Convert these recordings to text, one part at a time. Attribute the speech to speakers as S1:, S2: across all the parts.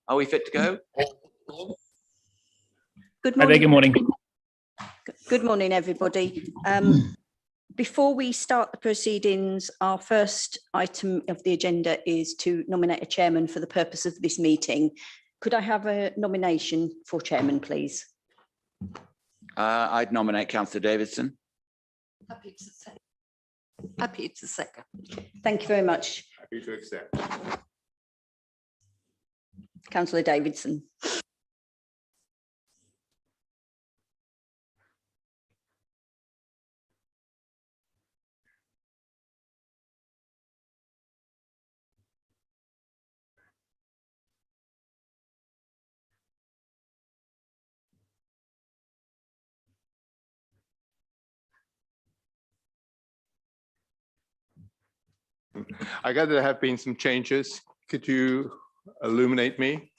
S1: Are we fit to go?
S2: Good
S3: Hi there, good morning.
S2: Good morning, everybody. Before we start the proceedings, our first item of the agenda is to nominate a chairman for the purpose of this meeting. Could I have a nomination for chairman, please?
S1: I'd nominate Councillor Davidson.
S4: Happy to second. Happy to second.
S2: Thank you very much.
S5: Happy to accept.
S2: Councillor Davidson.
S5: I gather there have been some changes. Could you illuminate me?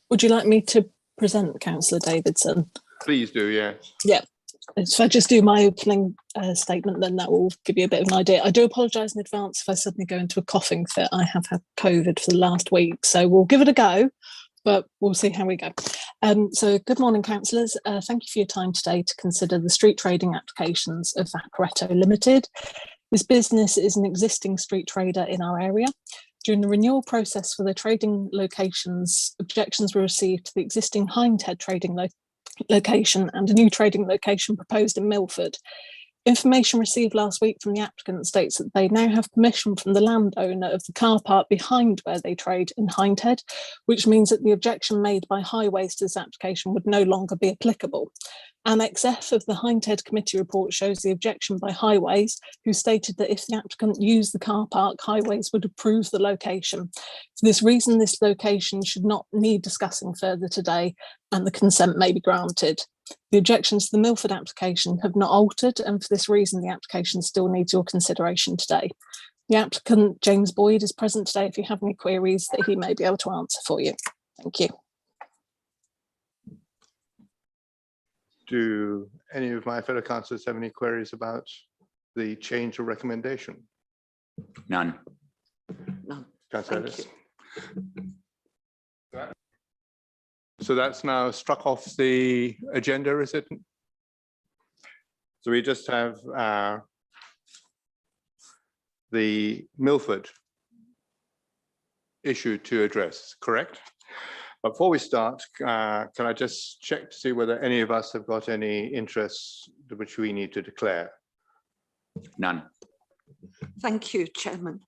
S6: Would you like me to present, Councillor Davidson?
S5: Please do, yes.
S6: Yeah. If I just do my opening statement, then that will give you a bit of an idea. I do apologise in advance if I suddenly go into a coughing fit. I have had COVID for the last week, so we'll give it a go, but we'll see how we go. So good morning, councillors. Thank you for your time today to consider the street trading applications of Vaporetto Limited. This business is an existing street trader in our area. During the renewal process for the trading locations, objections were received to the existing Hindhead trading location and a new trading location proposed in Milford. Information received last week from the applicant states that they now have permission from the landowner of the car park behind where they trade in Hindhead, which means that the objection made by Highways to this application would no longer be applicable. Annex F of the Hindhead committee report shows the objection by Highways, who stated that if the applicant used the car park, Highways would approve the location. For this reason, this location should not need discussing further today, and the consent may be granted. The objections to the Milford application have not altered, and for this reason, the application still needs your consideration today. The applicant, James Boyd, is present today if you have any queries that he may be able to answer for you. Thank you.
S5: Do any of my fellow councillors have any queries about the change or recommendation?
S1: None.
S4: None.
S5: Councillor
S4: Thank
S5: Ellis? So that's now struck off the agenda, is it? So we just have the Milford issue to address, correct? Before we start, can I just check to see whether any of us have got any interests which we need to declare?
S1: None.
S4: Thank you, Chairman.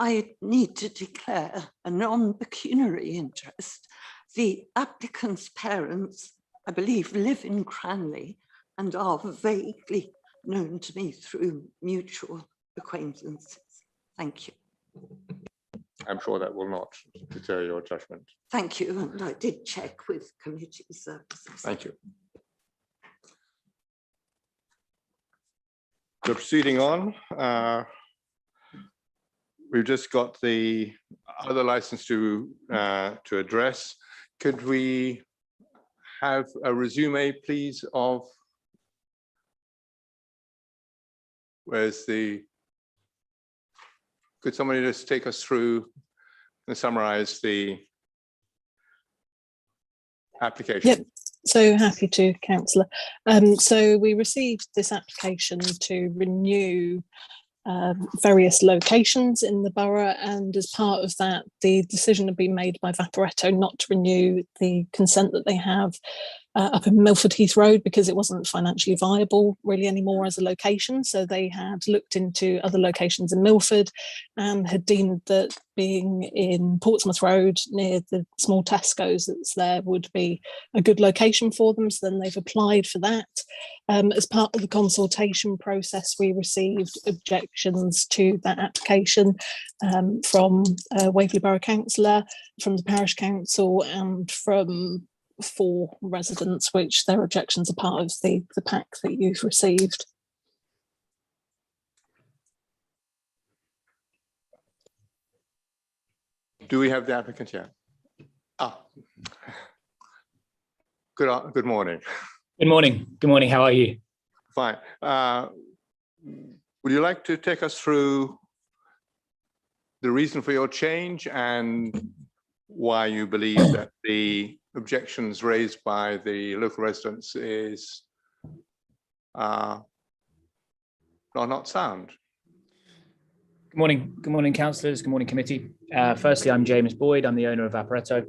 S4: I need to declare a non-pecuniary interest. The applicant's parents, I believe, live in Cranley and are vaguely known to me through mutual acquaintances. Thank you.
S5: I'm sure that will not deter your judgment.
S4: Thank you, and I did check with committee services.
S5: Thank you. So proceeding on, we've just got the other license to address. Could we have a resume, please, of where's the, could somebody just take us through and summarize the application?
S6: Yep. So happy to, councillor. So we received this application to renew various locations in the borough, and as part of that, the decision had been made by Vaporetto not to renew the consent that they have up in Milford Heath Road because it wasn't financially viable really anymore as a location. So they had looked into other locations in Milford and had deemed that being in Portsmouth Road near the small Tesco's that's there would be a good location for them. So then they've applied for that. As part of the consultation process, we received objections to that application from Waverley Borough Councillor, from the Parish Council, and from 4 residents, which their objections are part of the pack that you've received.
S5: Do we have the applicant here? Good morning.
S3: Good morning. Good morning. How are you?
S5: Fine. Would you like to take us through the reason for your change and why you believe that the objections raised by the local residents are not sound.
S3: Good morning, councillors. Good morning, committee. Firstly, I'm James Boyd. I'm the owner of Vaporetto.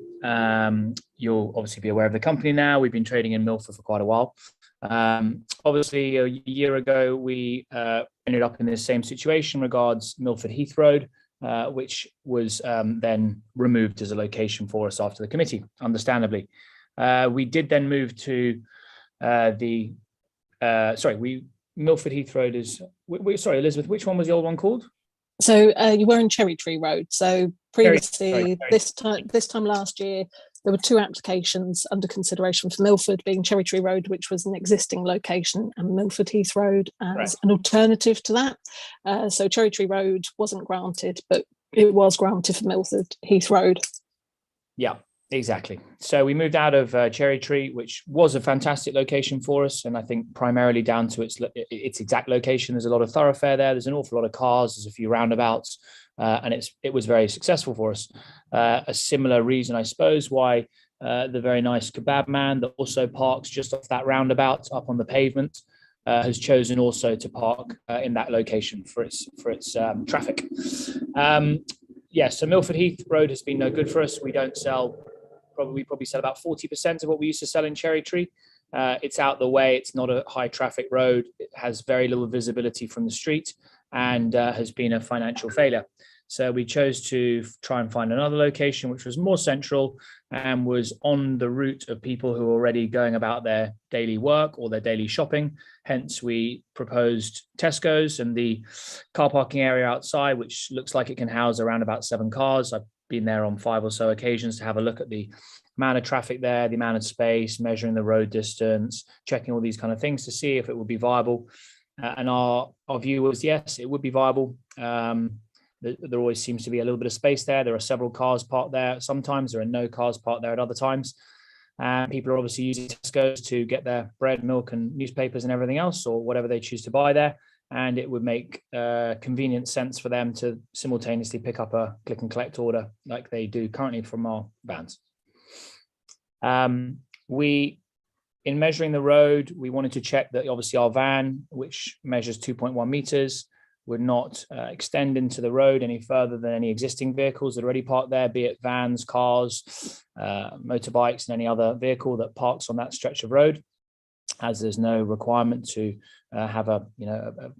S3: You'll obviously be aware of the company now. We've been trading in Milford for quite a while. Obviously, a year ago, we ended up in the same situation regards Milford Heath Road, which was then removed as a location for us after the committee, understandably. We did then move to Milford Heath Road is, sorry, Elizabeth, which one was the old one called?
S6: So you were in Cherry Tree Road. So previously, this time last year, there were two applications under consideration for Milford, being Cherry Tree Road, which was an existing location, and Milford Heath Road as an alternative to that. So Cherry Tree Road wasn't granted, but it was granted for Milford Heath Road.
S3: Yeah, exactly. So we moved out of Cherry Tree, which was a fantastic location for us, and I think primarily down to its exact location. There's a lot of thoroughfare there. There's an awful lot of cars. There's a few roundabouts, and it was very successful for us. A similar reason, I suppose, why the very nice kebab man that also parks just off that roundabout up on the pavement has chosen also to park in that location for its traffic. So Milford Heath Road has been no good for us. We don't sell. We probably sell about 40% of what we used to sell in Cherry Tree. It's out the way. It's not a high traffic road. It has very little visibility from the street and has been a financial failure. So we chose to try and find another location, which was more central and was on the route of people who are already going about their daily work or their daily shopping. Hence, we proposed Tesco's and the car parking area outside, which looks like it can house around about 7 cars. I've been there on 5 or so occasions to have a look at the amount of traffic there, the amount of space, measuring the road distance, checking all these kind of things to see if it would be viable. And our view was, yes, it would be viable. There always seems to be a little bit of space there. There are several cars parked there. Sometimes there are no cars parked there at other times. And people are obviously using Tesco's to get their bread, milk and newspapers and everything else, or whatever they choose to buy there. And it would make convenient sense for them to simultaneously pick up a click and collect order like they do currently from our vans. In measuring the road, we wanted to check that obviously our van, which measures 2.1 meters, would not extend into the road any further than any existing vehicles that are already parked there, be it vans, cars, motorbikes, and any other vehicle that parks on that stretch of road, as there's no requirement to have a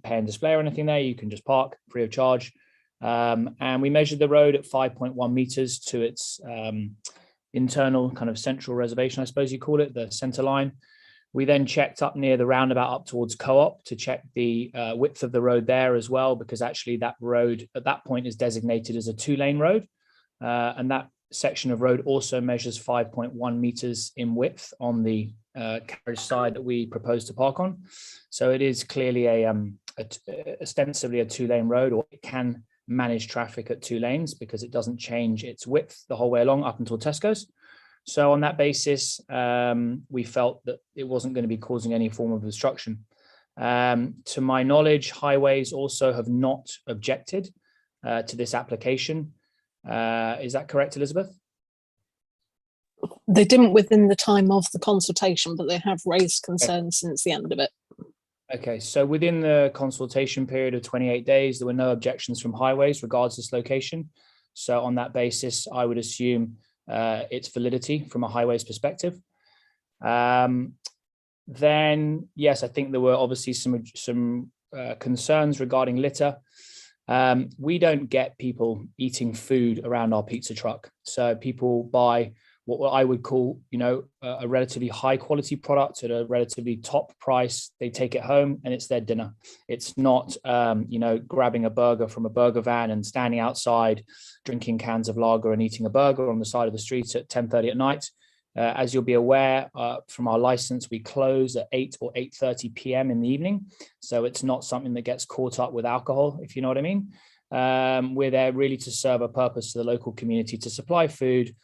S3: pay and display or anything there. You can just park free of charge. And we measured the road at 5.1 meters to its internal kind of central reservation, I suppose you call it, the center line. We then checked up near the roundabout up towards Co-op to check the width of the road there as well, because actually that road at that point is designated as a 2-lane road. And that section of road also measures 5.1 meters in width on the carriage side that we propose to park on. So it is clearly ostensibly a 2-lane road, or it can manage traffic at 2 lanes because it doesn't change its width the whole way along up until Tesco's. So on that basis, we felt that it wasn't going to be causing any form of obstruction. To my knowledge, highways also have not objected to this application. Is that correct, Elizabeth?
S6: They didn't within the time of the consultation, but they have raised concerns since the end of it.
S3: Okay, so within the consultation period of 28 days, there were no objections from highways regards this location. So on that basis, I would assume its validity from a highways perspective. Then, yes, I think there were obviously some concerns regarding litter. We don't get people eating food around our pizza truck. So people buy what I would call, a relatively high quality product at a relatively top price. They take it home and it's their dinner. It's not, grabbing a burger from a burger van and standing outside, drinking cans of lager and eating a burger on the side of the street at 10:30 at night. As you'll be aware, from our license, we close at 8 or 8:30 p.m. in the evening. So it's not something that gets caught up with alcohol, if you know what I mean. We're there really to serve a purpose to the local community, to supply food,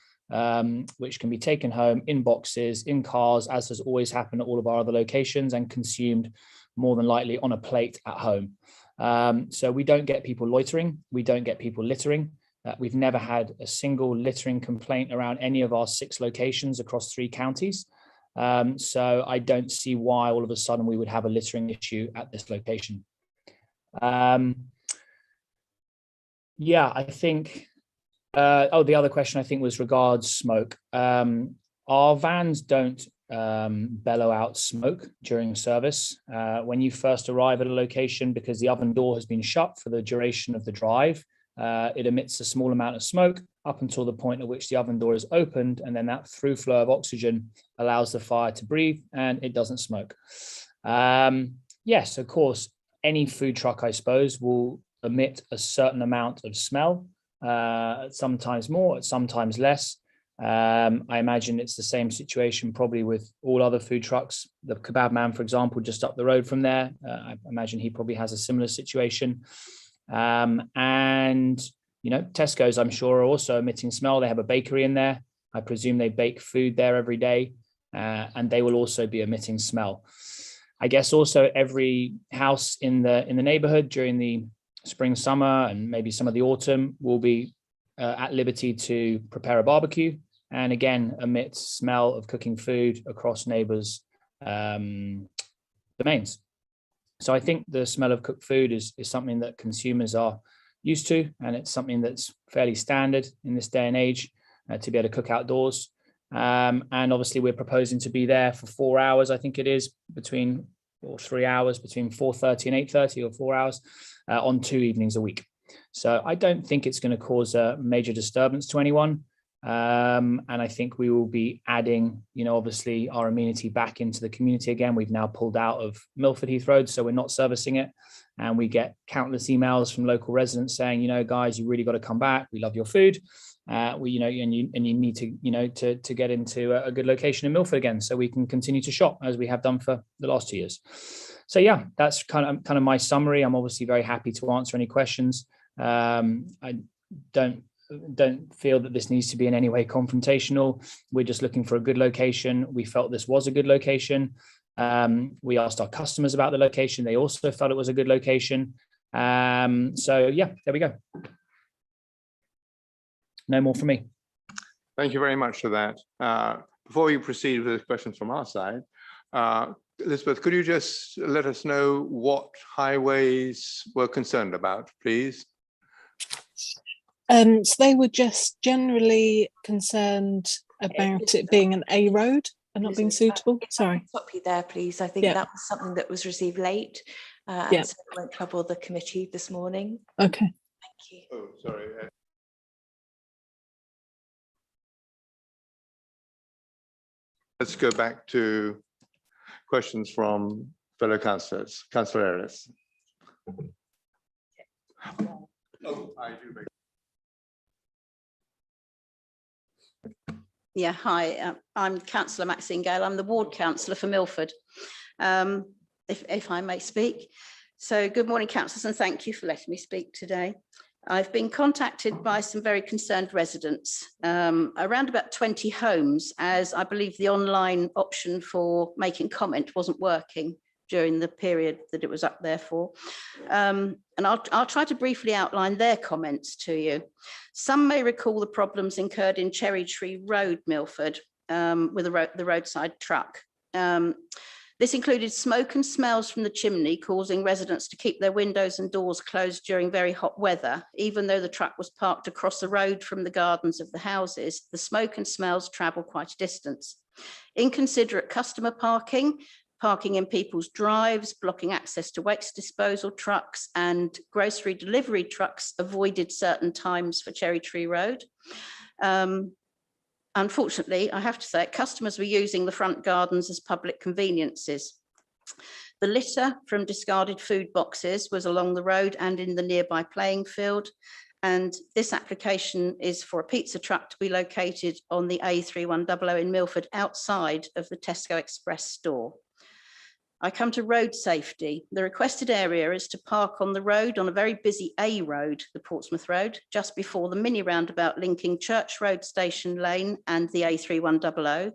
S3: which can be taken home in boxes, in cars, as has always happened at all of our other locations, and consumed more than likely on a plate at home. So we don't get people loitering. We don't get people littering. We've never had a single littering complaint around any of our 6 locations across 3 counties. So I don't see why all of a sudden we would have a littering issue at this location. Yeah, I think, the other question I think was regards smoke. Our vans don't bellow out smoke during service. When you first arrive at a location, because the oven door has been shut for the duration of the drive, it emits a small amount of smoke up until the point at which the oven door is opened, and then that through flow of oxygen allows the fire to breathe and it doesn't smoke. Yes, of course, any food truck, I suppose, will emit a certain amount of smell, sometimes more, sometimes less. I imagine it's the same situation probably with all other food trucks. The kebab man, for example, just up the road from there, I imagine he probably has a similar situation. And, you know, Tesco's, I'm sure, are also emitting smell. They have a bakery in there. I presume they bake food there every day, and they will also be emitting smell. I guess also every house in the neighborhood during the spring, summer, and maybe some of the autumn will be at liberty to prepare a barbecue, and again emit smell of cooking food across neighbors' domains. So I think the smell of cooked food is something that consumers are used to, and it's something that's fairly standard in this day and age to be able to cook outdoors. And obviously we're proposing to be there for 4 hours, I think it is, or 3 hours, between 4:30 and 8:30, or 4 hours on 2 evenings a week. So I don't think it's going to cause a major disturbance to anyone. And I think we will be adding, you know, obviously our amenity back into the community again. We've now pulled out of Milford Heath Road, so we're not servicing it. And we get countless emails from local residents saying, you know, guys, you really got to come back. We love your food. You know, and you need to, you know, to get into a good location in Milford again, so we can continue to shop as we have done for the last 2 years. So yeah, that's kind of my summary. I'm obviously very happy to answer any questions. I don't feel that this needs to be in any way confrontational. We're just looking for a good location. We felt this was a good location. We asked our customers about the location. They also felt it was a good location. So yeah, there we go. No more from me.
S5: Thank you very much for that. Before we proceed with the questions from our side, Elizabeth, could you just let us know what highways we're concerned about, please?
S6: So they were just generally concerned about it being an A road and not being suitable. Sorry.
S7: Stop you there, please. I think
S6: Yeah.
S7: that was something that was received late.
S6: Yeah.
S7: And so it won't trouble the committee this morning.
S6: Okay.
S7: Thank you.
S5: Oh, sorry. Let's go back to questions from fellow councillors. Councillor Ellis. Oh, I do beg.
S2: Yeah, hi, I'm Councillor Maxine Gale. I'm the ward councillor for Milford, if I may speak. So good morning, councillors, and thank you for letting me speak today. I've been contacted by some very concerned residents, around about 20 homes, as I believe the online option for making comment wasn't working during the period that it was up there for. And I'll try to briefly outline their comments to you. Some may recall the problems incurred in Cherry Tree Road, Milford, with the roadside truck. This included smoke and smells from the chimney, causing residents to keep their windows and doors closed during very hot weather. Even though the truck was parked across the road from the gardens of the houses, the smoke and smells travel quite a distance. Inconsiderate customer parking in people's drives, blocking access to waste disposal trucks, and grocery delivery trucks avoided certain times for Cherry Tree Road. Unfortunately, I have to say, customers were using the front gardens as public conveniences. The litter from discarded food boxes was along the road and in the nearby playing field. And this application is for a pizza truck to be located on the A3100 in Milford, outside of the Tesco Express store. I come to road safety. The requested area is to park on the road on a very busy A road, the Portsmouth Road, just before the mini roundabout linking Church Road Station Lane and the A3100.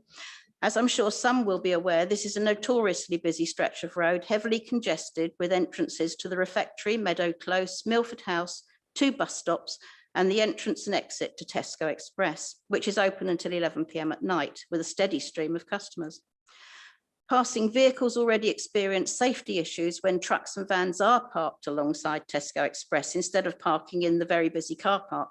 S2: As I'm sure some will be aware, this is a notoriously busy stretch of road, heavily congested with entrances to the Refectory, Meadow Close, Milford House, 2 bus stops, and the entrance and exit to Tesco Express, which is open until 11 p.m. at night with a steady stream of customers. Passing vehicles already experience safety issues when trucks and vans are parked alongside Tesco Express instead of parking in the very busy car park.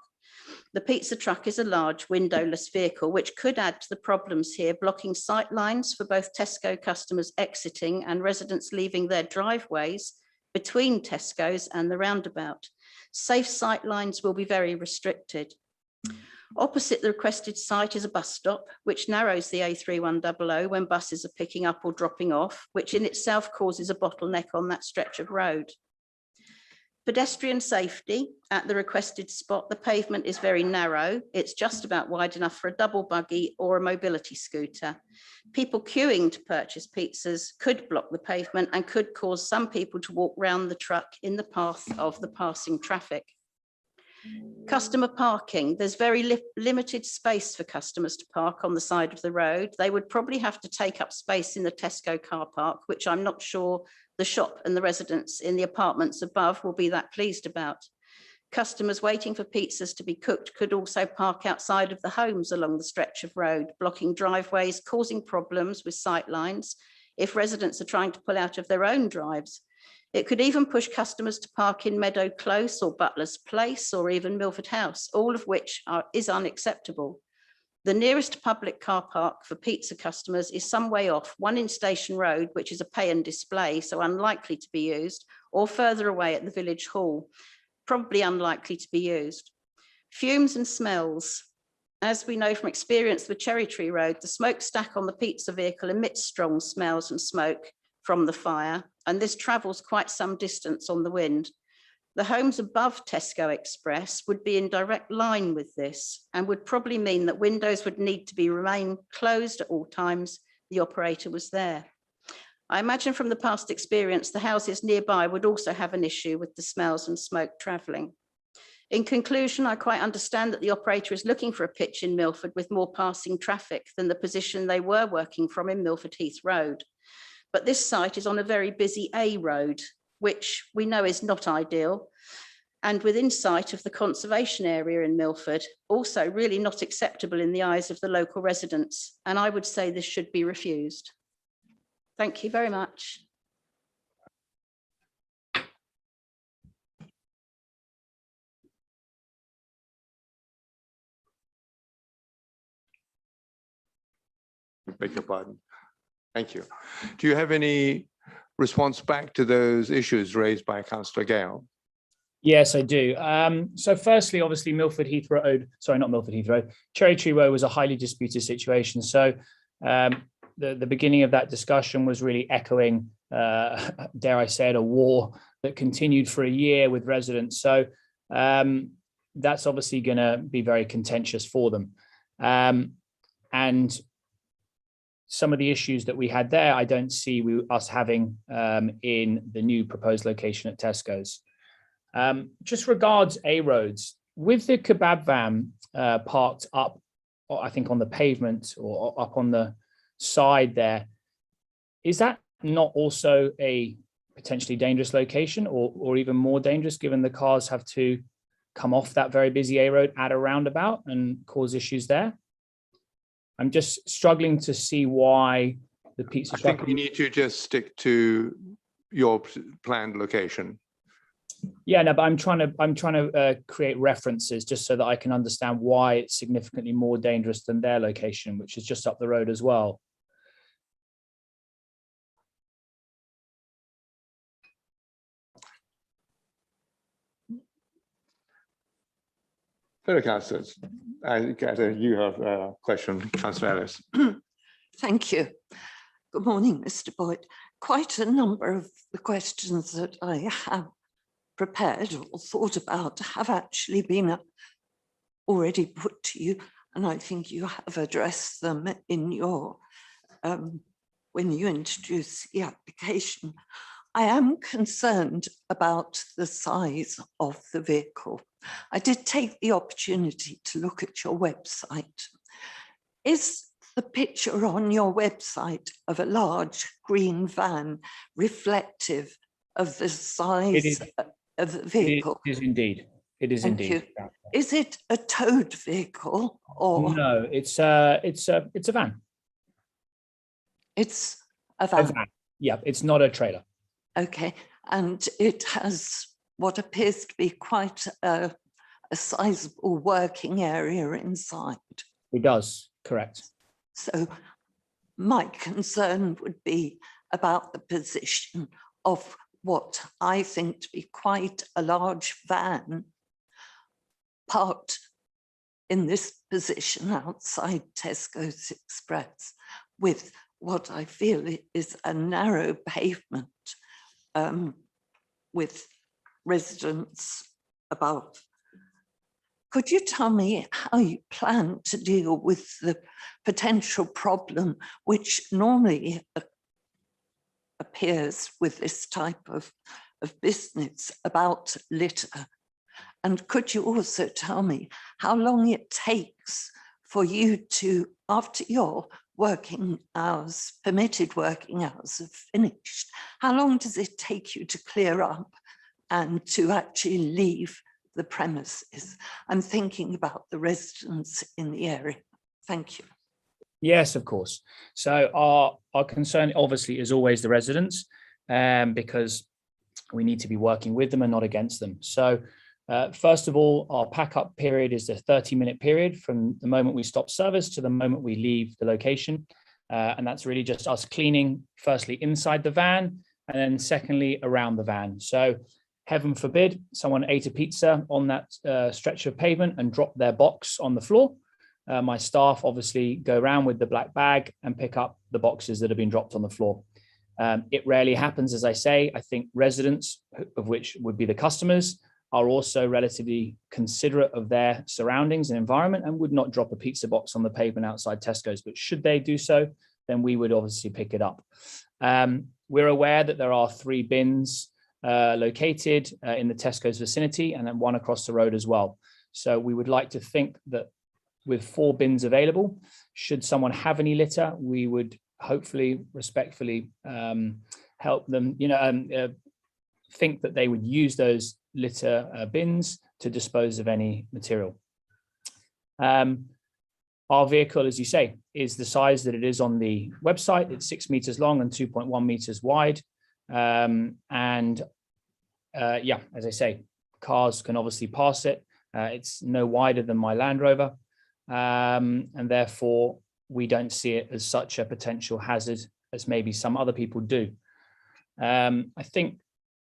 S2: The pizza truck is a large windowless vehicle, which could add to the problems here, blocking sight lines for both Tesco customers exiting and residents leaving their driveways between Tesco's and the roundabout. Safe sight lines will be very restricted. Opposite the requested site is a bus stop, which narrows the A3100 when buses are picking up or dropping off, which in itself causes a bottleneck on that stretch of road. Pedestrian safety, at the requested spot, the pavement is very narrow. It's just about wide enough for a double buggy or a mobility scooter. People queuing to purchase pizzas could block the pavement and could cause some people to walk round the truck in the path of the passing traffic. Customer parking, there's very limited space for customers to park on the side of the road. They would probably have to take up space in the Tesco car park, which I'm not sure the shop and the residents in the apartments above will be that pleased about. Customers waiting for pizzas to be cooked could also park outside of the homes along the stretch of road, blocking driveways, causing problems with sight lines if residents are trying to pull out of their own drives. It could even push customers to park in Meadow Close or Butler's Place or even Milford House, all of which is unacceptable. The nearest public car park for pizza customers is some way off, one in Station Road, which is a pay and display, so unlikely to be used, or further away at the village hall, probably unlikely to be used. Fumes and smells. As we know from experience with Cherry Tree Road, the smokestack on the pizza vehicle emits strong smells and smoke from the fire, and this travels quite some distance on the wind. The homes above Tesco Express would be in direct line with this and would probably mean that windows would need to remain closed at all times the operator was there. I imagine from the past experience, the houses nearby would also have an issue with the smells and smoke travelling. In conclusion, I quite understand that the operator is looking for a pitch in Milford with more passing traffic than the position they were working from in Milford Heath Road. But this site is on a very busy A road, which we know is not ideal, and within sight of the conservation area in Milford, also really not acceptable in the eyes of the local residents. And I would say this should be refused. Thank you very much.
S5: Beg your pardon. Thank you. Do you have any response back to those issues raised by Councillor Gale?
S3: Yes, I do. So firstly, obviously, Cherry Tree Road was a highly disputed situation. So the beginning of that discussion was really echoing, dare I say it, a war that continued for a year with residents. So that's obviously going to be very contentious for them. And some of the issues that we had there, I don't see us having in the new proposed location at Tesco's. Just regards A roads, with the kebab van parked up, I think on the pavement or up on the side there, is that not also a potentially dangerous location or even more dangerous given the cars have to come off that very busy A road at a roundabout and cause issues there? I'm just struggling to see why the pizza truck.
S5: I think we need to just stick to your planned location.
S3: Yeah, no, but I'm trying to create references just so that I can understand why it's significantly more dangerous than their location, which is just up the road as well.
S5: Fellow councillors, I gather you have a question, Councillor Ellis.
S4: Thank you. Good morning, Mr. Boyd. Quite a number of the questions that I have prepared or thought about have actually been already put to you, and I think you have addressed them in your when you introduce the application. I am concerned about the size of the vehicle. I did take the opportunity to look at your website. Is the picture on your website of a large green van reflective of the size of the vehicle?
S3: It is indeed. It is
S4: Thank
S3: indeed.
S4: you. Is it a towed vehicle or
S3: No, it's a van.
S4: it's a
S3: A
S4: van?
S3: van. Yeah, it's not a trailer.
S4: Okay, and it has what appears to be quite a sizable working area inside.
S3: It does, correct.
S4: So my concern would be about the position of what I think to be quite a large van parked in this position outside Tesco's Express with what I feel is a narrow pavement with residents above. Could you tell me how you plan to deal with the potential problem which normally appears with this type of business about litter? And could you also tell me how long it takes for you to, after your working hours, permitted working hours have finished, how long does it take you to clear up and to actually leave the premises? I'm thinking about the residents in the area. Thank you.
S3: Yes, of course. So our concern obviously is always the residents, because we need to be working with them and not against them. So first of all, our pack-up period is a 30-minute period from the moment we stop service to the moment we leave the location. And that's really just us cleaning, firstly, inside the van, and then secondly, around the van. So heaven forbid, someone ate a pizza on that stretch of pavement and dropped their box on the floor. My staff obviously go around with the black bag and pick up the boxes that have been dropped on the floor. It rarely happens, as I say. I think residents, of which would be the customers, are also relatively considerate of their surroundings and environment and would not drop a pizza box on the pavement outside Tesco's. But should they do so, then we would obviously pick it up. We're aware that there are 3 bins located in the Tesco's vicinity and then 1 across the road as well. So we would like to think that with 4 bins available, should someone have any litter, we would hopefully respectfully help them, think that they would use those litter bins to dispose of any material. Our vehicle, as you say, is the size that it is on the website. It's 6 meters long and 2.1 meters wide. Yeah, as I say, cars can obviously pass it. It's no wider than my Land Rover. And therefore, we don't see it as such a potential hazard as maybe some other people do. I think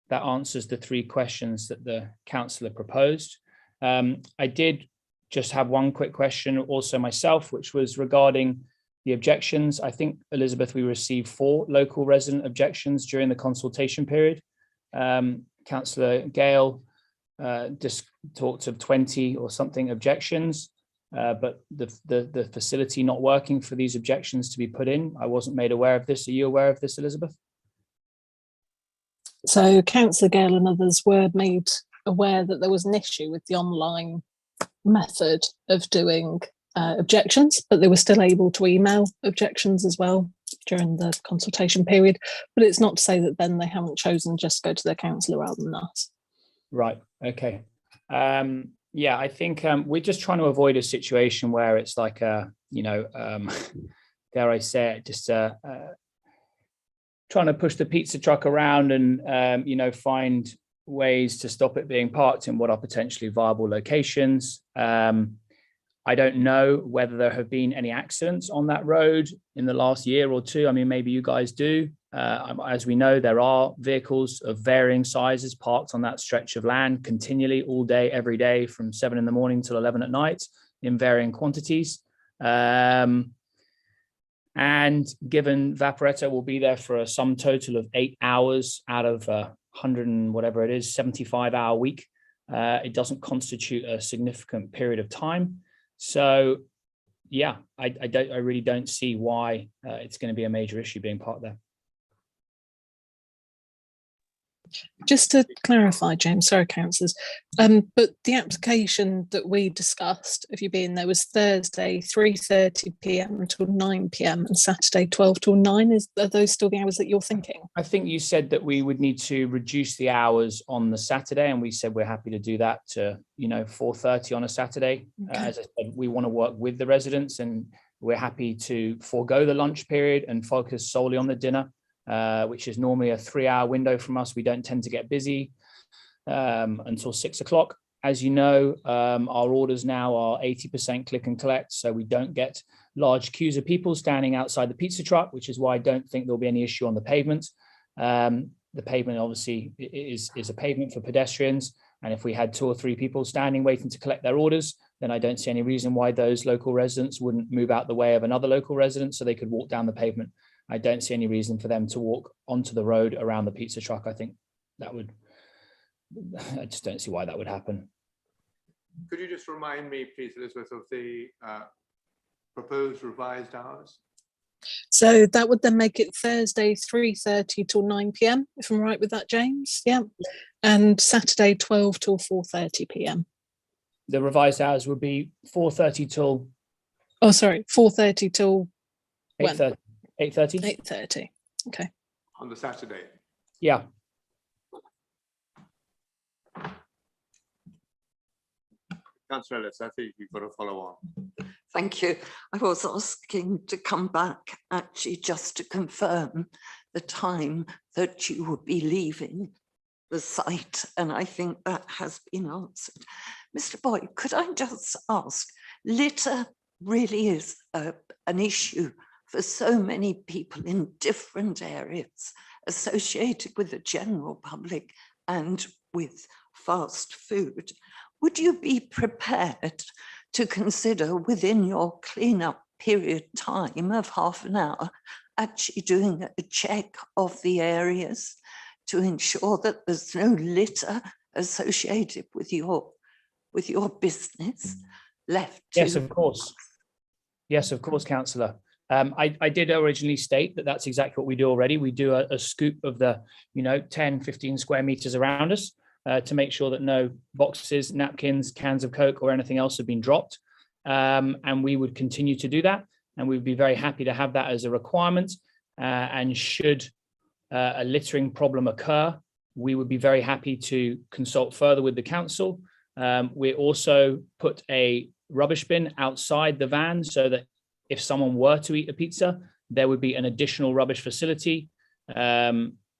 S3: that answers the 3 questions that the councillor proposed. I did just have one quick question also myself, which was regarding the objections. I think, Elizabeth, we received 4 local resident objections during the consultation period. Councillor Gale just talked of 20 or something objections, but the facility not working for these objections to be put in. I wasn't made aware of this. Are you aware of this, Elizabeth?
S6: So Councillor Gale and others were made aware that there was an issue with the online method of doing objections, but they were still able to email objections as well during the consultation period. But it's not to say that then they haven't chosen just to go to their councillor rather than us.
S3: Right. Okay. Yeah, I think we're just trying to avoid a situation where it's like a, dare I say it, just trying to push the pizza truck around and, find ways to stop it being parked in what are potentially viable locations. I don't know whether there have been any accidents on that road in the last year or 2. I mean, maybe you guys do. As we know, there are vehicles of varying sizes parked on that stretch of land continually all day, every day from 7 in the morning till 11 at night in varying quantities. And given Vaporetto will be there for a sum total of 8 hours out of 100 and whatever it is, 75-hour week, it doesn't constitute a significant period of time. So, yeah, I really don't see why it's going to be a major issue being parked there.
S6: Just to clarify, James, sorry, councillors, but the application that we discussed, if you've been there, was Thursday 3:30 p.m. till 9 p.m. and Saturday 12 till 9. Are those still the hours that you're thinking?
S3: I think you said that we would need to reduce the hours on the Saturday, and we said we're happy to do that to 4:30 on a Saturday.
S6: Okay.
S3: As I said, we want to work with the residents, and we're happy to forego the lunch period and focus solely on the dinner, which is normally a 3-hour window from us. We don't tend to get busy until 6 o'clock. As you know, our orders now are 80% click and collect, so we don't get large queues of people standing outside the pizza truck, which is why I don't think there'll be any issue on the pavement. The pavement obviously is a pavement for pedestrians, and if we had 2 or 3 people standing waiting to collect their orders, then I don't see any reason why those local residents wouldn't move out the way of another local resident so they could walk down the pavement. I don't see any reason for them to walk onto the road around the pizza truck. I think I just don't see why that would happen.
S5: Could you just remind me, please, Elizabeth, of the proposed revised hours?
S6: So that would then make it Thursday 3:30 till 9 p.m. if I'm right with that, James. Yeah. And Saturday 12 till 4:30 p.m.
S3: The revised hours would be 4:30 till
S6: 4:30 till
S3: 8:30. 8:30?
S6: 8:30. Okay.
S5: On the Saturday.
S3: Yeah.
S5: Councillor Ellis, I think you've got to follow on.
S4: Thank you. I was asking to come back actually just to confirm the time that you would be leaving the site, and I think that has been answered. Mr. Boyd, could I just ask, litter really is an issue for so many people in different areas associated with the general public and with fast food. Would you be prepared to consider within your cleanup period time of half an hour actually doing a check of the areas to ensure that there's no litter associated with your business left to...
S3: Yes, of course. Yes, of course, councillor. I did originally state that that's exactly what we do already. We do a scoop of the 10, 15 square meters around us to make sure that no boxes, napkins, cans of Coke or anything else have been dropped. And we would continue to do that. And we'd be very happy to have that as a requirement. And should a littering problem occur, we would be very happy to consult further with the council. We also put a rubbish bin outside the van so that if someone were to eat a pizza, there would be an additional rubbish facility.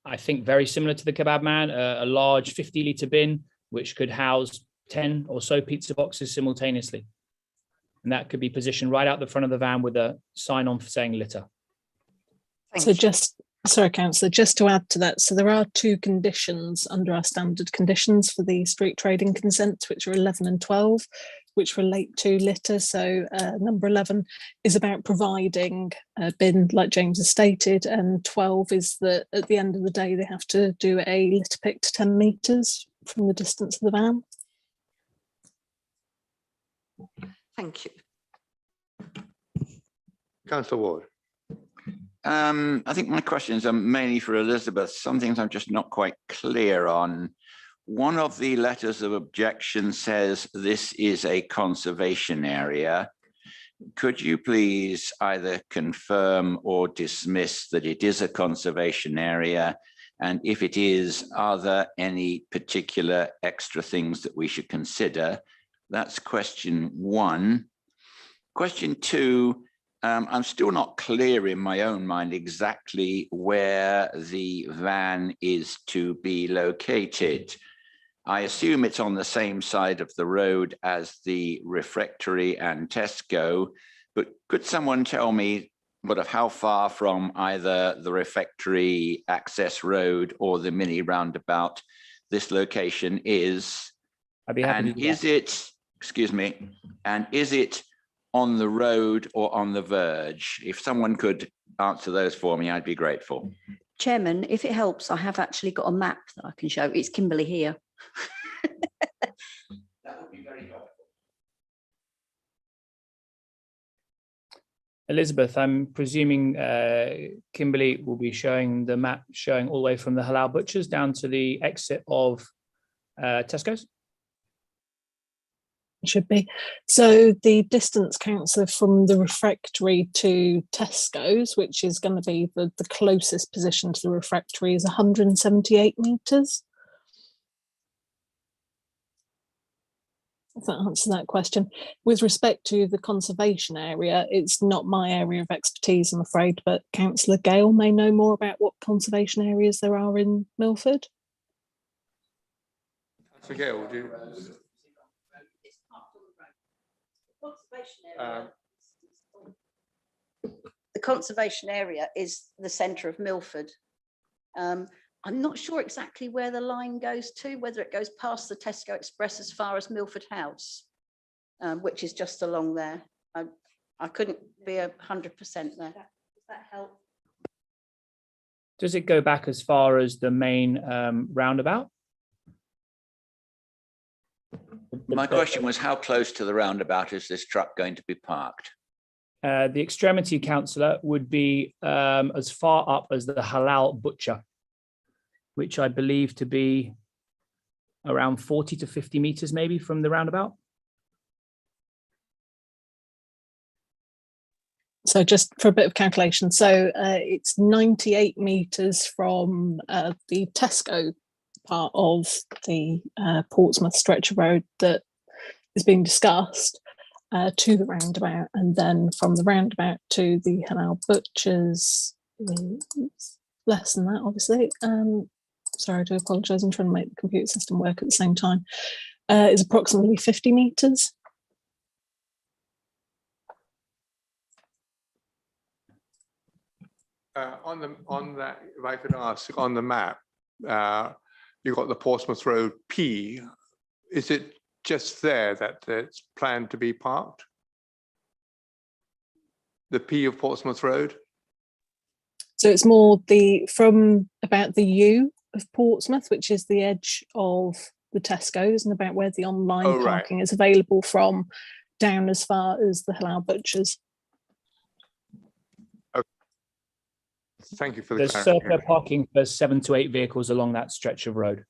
S3: I think very similar to the kebab man, a large 50-litre bin, which could house 10 or so pizza boxes simultaneously. And that could be positioned right out the front of the van with a sign on for saying litter.
S6: So sorry, councillor, just to add to that, so there are 2 conditions under our standard conditions for the street trading consents, which are 11 and 12, which relate to litter. So number 11 is about providing a bin, like James has stated, and 12 is that at the end of the day, they have to do a litter pick to 10 metres from the distance of the van.
S4: Thank you.
S5: Councillor Ward.
S1: I think my questions are mainly for Elizabeth. Some things I'm just not quite clear on. One of the letters of objection says this is a conservation area. Could you please either confirm or dismiss that it is a conservation area? And if it is, are there any particular extra things that we should consider? That's question 1. Question 2, I'm still not clear in my own mind exactly where the van is to be located. I assume it's on the same side of the road as the refectory and Tesco, but could someone tell me how far from either the refectory access road or the mini roundabout this location is?
S3: I'd be happy to do that.
S1: Is it, excuse me, and is it on the road or on the verge? If someone could answer those for me, I'd be grateful.
S2: Chairman, if it helps, I have actually got a map that I can show. It's Kimberley here.
S1: That would be very helpful.
S3: Elizabeth, I'm presuming Kimberly will be showing the map showing all the way from the Halal Butchers down to the exit of Tesco's.
S6: Should be. So the distance, councillor, from the refectory to Tesco's, which is going to be the closest position to the refectory, is 178 metres. If that answers that question. With respect to the conservation area, it's not my area of expertise, I'm afraid, but Councillor Gale may know more about what conservation areas there are in Milford.
S5: Councillor Gale, would you?
S2: The conservation area is the centre of Milford. I'm not sure exactly where the line goes to, whether it goes past the Tesco Express as far as Milford House, which is just along there. I couldn't be 100% there. Does that help?
S3: Does it go back as far as the main roundabout?
S1: My question was, how close to the roundabout is this truck going to be parked?
S3: The extremity, councillor, would be as far up as the Halal Butcher, which I believe to be around 40 to 50 metres maybe from the roundabout.
S6: So just for a bit of calculation, so it's 98 metres from the Tesco part of the Portsmouth stretch of road that is being discussed to the roundabout, and then from the roundabout to the Halal Butchers is less than that, obviously. Sorry, I do apologise, I'm trying to make the computer system work at the same time. Is approximately 50 metres.
S5: On that, if I could ask, on the map, you've got the Portsmouth Road P. Is it just there that it's planned to be parked? The P of Portsmouth Road?
S6: So it's more from about the U of Portsmouth, which is the edge of the Tesco's, and about where the online parking is available from, down as far as the Halal Butchers.
S5: Thank you for the
S3: There's circular parking for 7 to 8 vehicles along that stretch of road,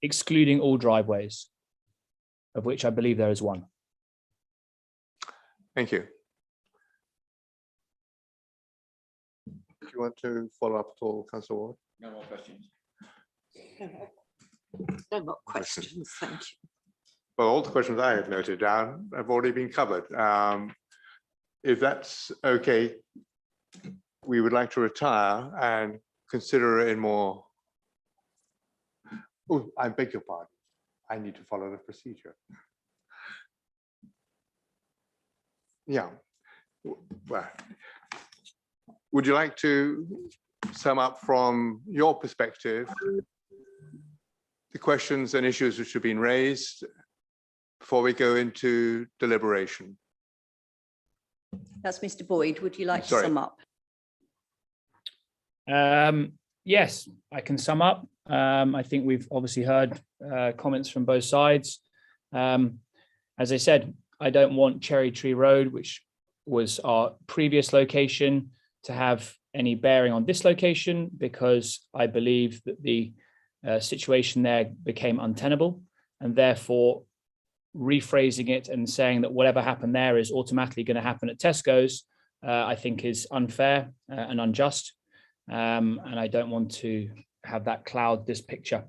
S3: excluding all driveways, of which I believe there is one.
S5: Thank you. Do you want to follow up at all, Councillor Ward?
S1: No more questions.
S4: No more questions, thank you.
S5: Well, all the questions I have noted down have already been covered. If that's okay, we would like to retire and consider it in more. Oh, I beg your pardon. I need to follow the procedure. Yeah. Well, would you like to sum up from your perspective the questions and issues which have been raised before we go into deliberation?
S2: That's Mr. Boyd. Would you like to sum up?
S3: Yes, I can sum up. I think we've obviously heard comments from both sides. As I said, I don't want Cherry Tree Road, which was our previous location, to have any bearing on this location, because I believe that the situation there became untenable, and therefore rephrasing it and saying that whatever happened there is automatically going to happen at Tesco's, I think is unfair and unjust. And I don't want to have that cloud this picture.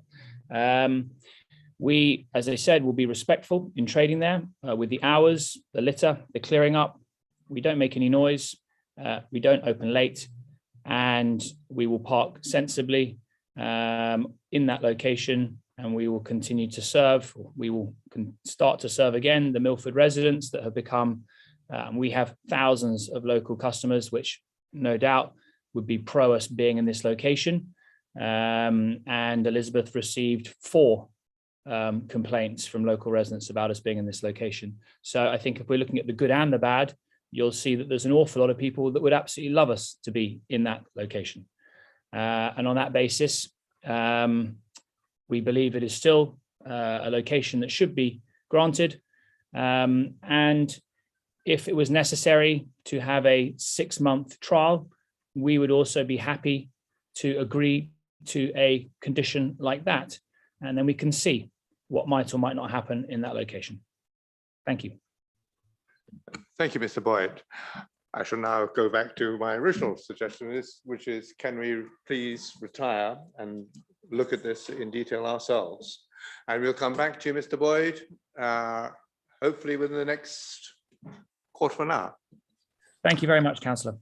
S3: We, as I said, will be respectful in trading there with the hours, the litter, the clearing up. We don't make any noise. We don't open late, and we will park sensibly in that location, and we will continue to serve. We will start to serve again the Milford residents that have become, we have thousands of local customers, which no doubt would be pro us being in this location. And Elizabeth received 4 complaints from local residents about us being in this location. So I think if we're looking at the good and the bad, you'll see that there's an awful lot of people that would absolutely love us to be in that location. And on that basis, we believe it is still a location that should be granted. And If it was necessary to have a 6-month trial, we would also be happy to agree to a condition like that. And then we can see what might or might not happen in that location. Thank you.
S5: Thank you, Mr. Boyd. I shall now go back to my original suggestion, which is, can we please retire and look at this in detail ourselves? And we'll come back to you, Mr. Boyd, hopefully within the next quarter of an hour.
S3: Thank you very much, Councillor.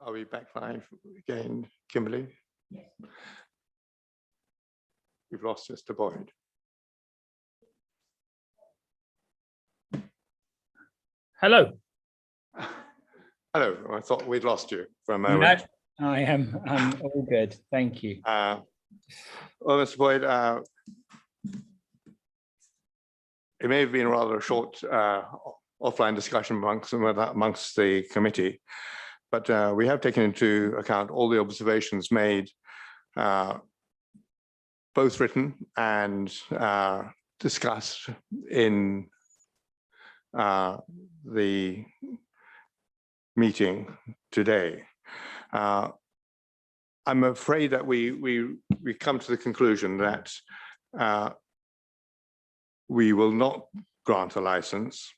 S5: Are we back live again, Kimberly? We've lost Mr. Boyd.
S3: Hello.
S5: Hello, I thought we'd lost you for a moment.
S3: No, I'm all good. Thank you.
S5: Well, Mr. Boyd, it may have been rather a short offline discussion amongst the committee, but we have taken into account all the observations made, both written and discussed in the meeting today. I'm afraid that we come to the conclusion that we will not grant a license,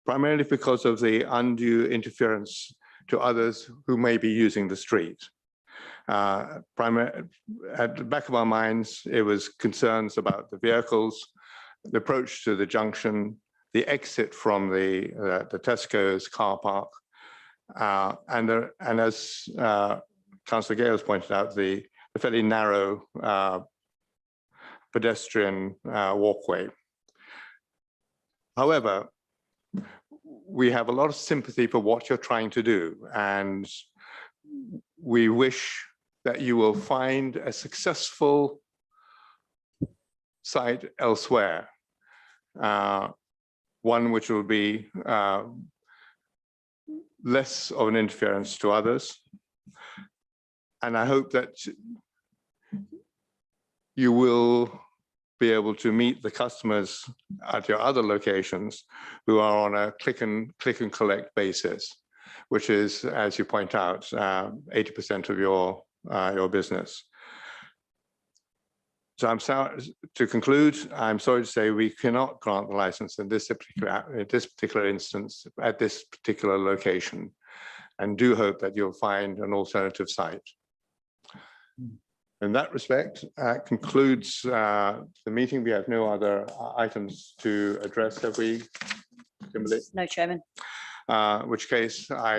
S5: primarily because of the undue interference to others who may be using the street. At the back of our minds, it was concerns about the vehicles, the approach to the junction, the exit from the Tesco's car park, and as Councillor Gale has pointed out, the fairly narrow pedestrian walkway. However, we have a lot of sympathy for what you're trying to do, and we wish that you will find a successful site elsewhere, one which will be less of an interference to others. And I hope that you will be able to meet the customers at your other locations who are on a click and collect basis, which is, as you point out, 80% of your business. So I'm sorry to conclude. I'm sorry to say we cannot grant the license in this particular instance at this particular location, and do hope that you'll find an alternative site. In that respect, concludes the meeting. We have no other items to address, have we, Kimberly?
S2: No, Chairman.
S5: In which case I